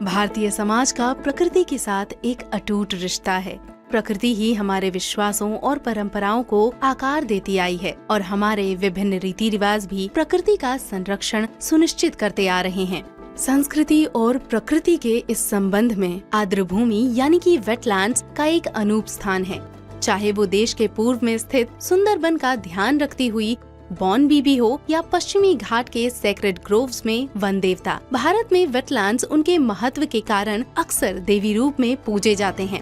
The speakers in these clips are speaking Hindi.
भारतीय समाज का प्रकृति के साथ एक अटूट रिश्ता है। प्रकृति ही हमारे विश्वासों और परंपराओं को आकार देती आई है और हमारे विभिन्न रीति रिवाज भी प्रकृति का संरक्षण सुनिश्चित करते आ रहे हैं। संस्कृति और प्रकृति के इस संबंध में आर्द्रभूमि यानी कि वेटलैंड्स का एक अनूप स्थान है। चाहे वो देश के पूर्व में स्थित सुंदरबन का ध्यान रखती हुई बॉन बीबी हो या पश्चिमी घाट के सेक्रेड ग्रोव्स में वन देवता, भारत में वेटलैंड्स उनके महत्व के कारण अक्सर देवी रूप में पूजे जाते हैं।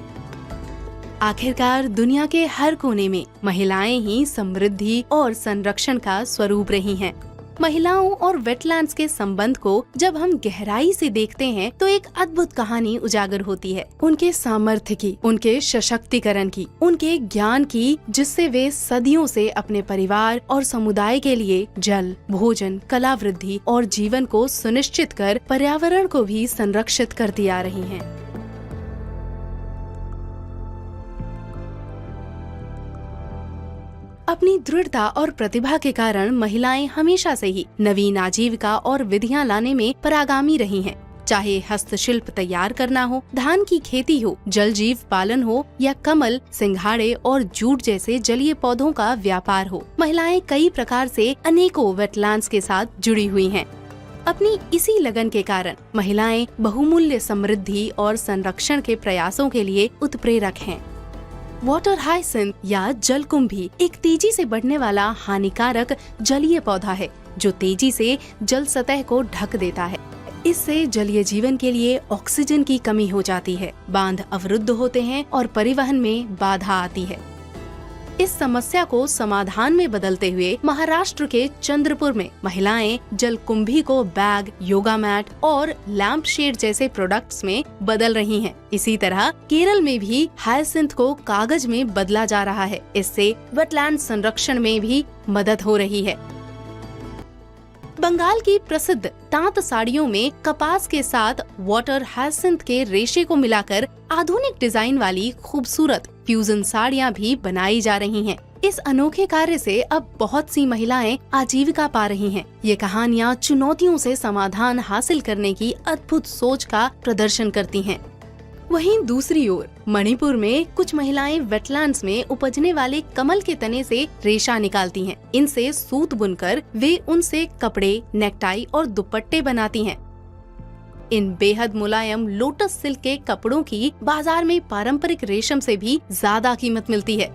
आखिरकार दुनिया के हर कोने में महिलाएं ही समृद्धि और संरक्षण का स्वरूप रही हैं। महिलाओं और वेटलैंड्स के संबंध को जब हम गहराई से देखते हैं तो एक अद्भुत कहानी उजागर होती है। उनके सामर्थ्य की, उनके सशक्तिकरण की, उनके ज्ञान की, जिससे वे सदियों से अपने परिवार और समुदाय के लिए जल, भोजन, कला वृद्धि और जीवन को सुनिश्चित कर पर्यावरण को भी संरक्षित करती आ रही हैं। अपनी दृढ़ता और प्रतिभा के कारण महिलाएं हमेशा से ही नवीन आजीविका और विधियां लाने में परागामी रही हैं। चाहे हस्तशिल्प तैयार करना हो, धान की खेती हो, जल जीव पालन हो या कमल, सिंघाड़े और जूट जैसे जलीय पौधों का व्यापार हो, महिलाएं कई प्रकार से अनेकों वेटलैंड्स के साथ जुड़ी हुई हैं। अपनी इसी लगन के कारण महिलाएं बहुमूल्य समृद्धि और संरक्षण के प्रयासों के लिए उत्प्रेरक हैं। वाटर हाइसिंथ या जलकुंभी एक तेजी से बढ़ने वाला हानिकारक जलीय पौधा है जो तेजी से जल सतह को ढक देता है। इससे जलीय जीवन के लिए ऑक्सीजन की कमी हो जाती है, बांध अवरुद्ध होते हैं और परिवहन में बाधा आती है। इस समस्या को समाधान में बदलते हुए महाराष्ट्र के चंद्रपुर में महिलाएं जलकुंभी को बैग, योगा मैट और लैंप शेड जैसे प्रोडक्ट्स में बदल रही हैं। इसी तरह केरल में भी हायसिंथ को कागज में बदला जा रहा है। इससे वेटलैंड संरक्षण में भी मदद हो रही है। बंगाल की प्रसिद्ध तांत साड़ियों में कपास के साथ वाटर हायसिंथ के रेशे को मिलाकर आधुनिक डिजाइन वाली खूबसूरत फ्यूजन साड़ियाँ भी बनाई जा रही हैं। इस अनोखे कार्य से अब बहुत सी महिलाएं आजीविका पा रही हैं। ये कहानियाँ चुनौतियों से समाधान हासिल करने की अद्भुत सोच का प्रदर्शन करती हैं। वहीं दूसरी ओर मणिपुर में कुछ महिलाएं वेटलैंड्स में उपजने वाले कमल के तने से रेशा निकालती हैं। इनसे सूत बुनकर वे उनसे कपड़े, नेकटाई और दुपट्टे बनाती हैं। इन बेहद मुलायम लोटस सिल्क के कपड़ों की बाजार में पारंपरिक रेशम से भी ज्यादा कीमत मिलती है।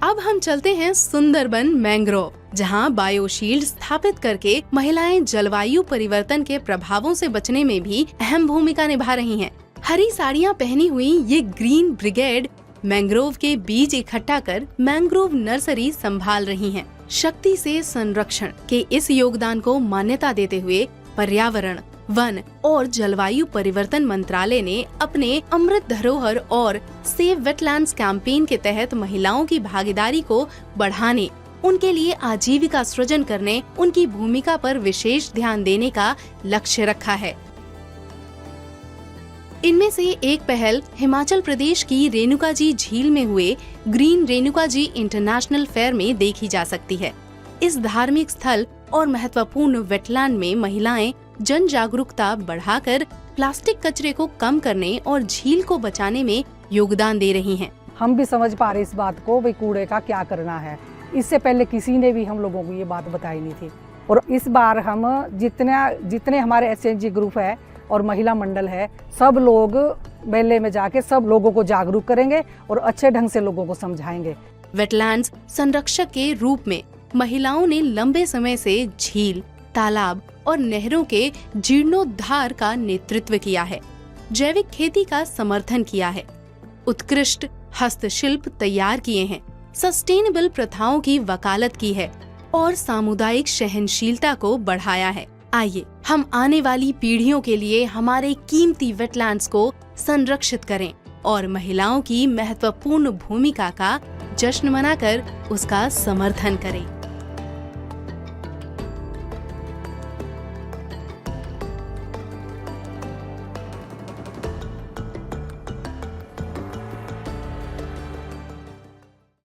अब हम चलते हैं सुंदरबन मैंग्रोव, जहां बायोशील्ड स्थापित करके महिलाएं जलवायु परिवर्तन के प्रभावों से बचने में भी अहम भूमिका निभा रही हैं। हरी साड़ियां पहनी हुई ये ग्रीन ब्रिगेड मैंग्रोव के बीज इकट्ठा कर मैंग्रोव नर्सरी संभाल रही हैं। शक्ति से संरक्षण के इस योगदान को मान्यता देते हुए पर्यावरण, वन और जलवायु परिवर्तन मंत्रालय ने अपने अमृत धरोहर और सेव वेटलैंड्स कैंपेन के तहत महिलाओं की भागीदारी को बढ़ाने, उनके लिए आजीविका सृजन करने, उनकी भूमिका पर विशेष ध्यान देने का लक्ष्य रखा है। इनमें से एक पहल हिमाचल प्रदेश की रेणुका जी झील में हुए green Renuka ji international fair में देखी जा सकती है। इस धार्मिक स्थल और महत्वपूर्ण वेटलैंड में महिलाएं जन जागरूकता बढ़ाकर प्लास्टिक कचरे को कम करने और झील को बचाने में योगदान दे रही हैं। हम भी समझ पा रहे इस बात को, भाई कूड़े का क्या करना है। इससे पहले किसी ने भी हम लोगों को ये बात बताई नहीं थी। और इस बार हम जितने हमारे SNG ग्रुप है और महिला मंडल है, सब लोग मेले में जाके सब लोगों को जागरूक करेंगे और अच्छे ढंग से लोगों को समझाएंगे। वेटलैंड्स संरक्षक के रूप में महिलाओं ने लंबे समय से झील, तालाब और नहरों के जीर्णोद्धार का नेतृत्व किया है, जैविक खेती का समर्थन किया है, उत्कृष्ट हस्तशिल्प तैयार किए हैं, सस्टेनेबल प्रथाओं की वकालत की है और सामुदायिक सहनशीलता को बढ़ाया है। आइए हम आने वाली पीढ़ियों के लिए हमारे कीमती वेटलैंड्स को संरक्षित करें और महिलाओं की महत्वपूर्ण भूमिका का जश्न मनाकर उसका समर्थन करें।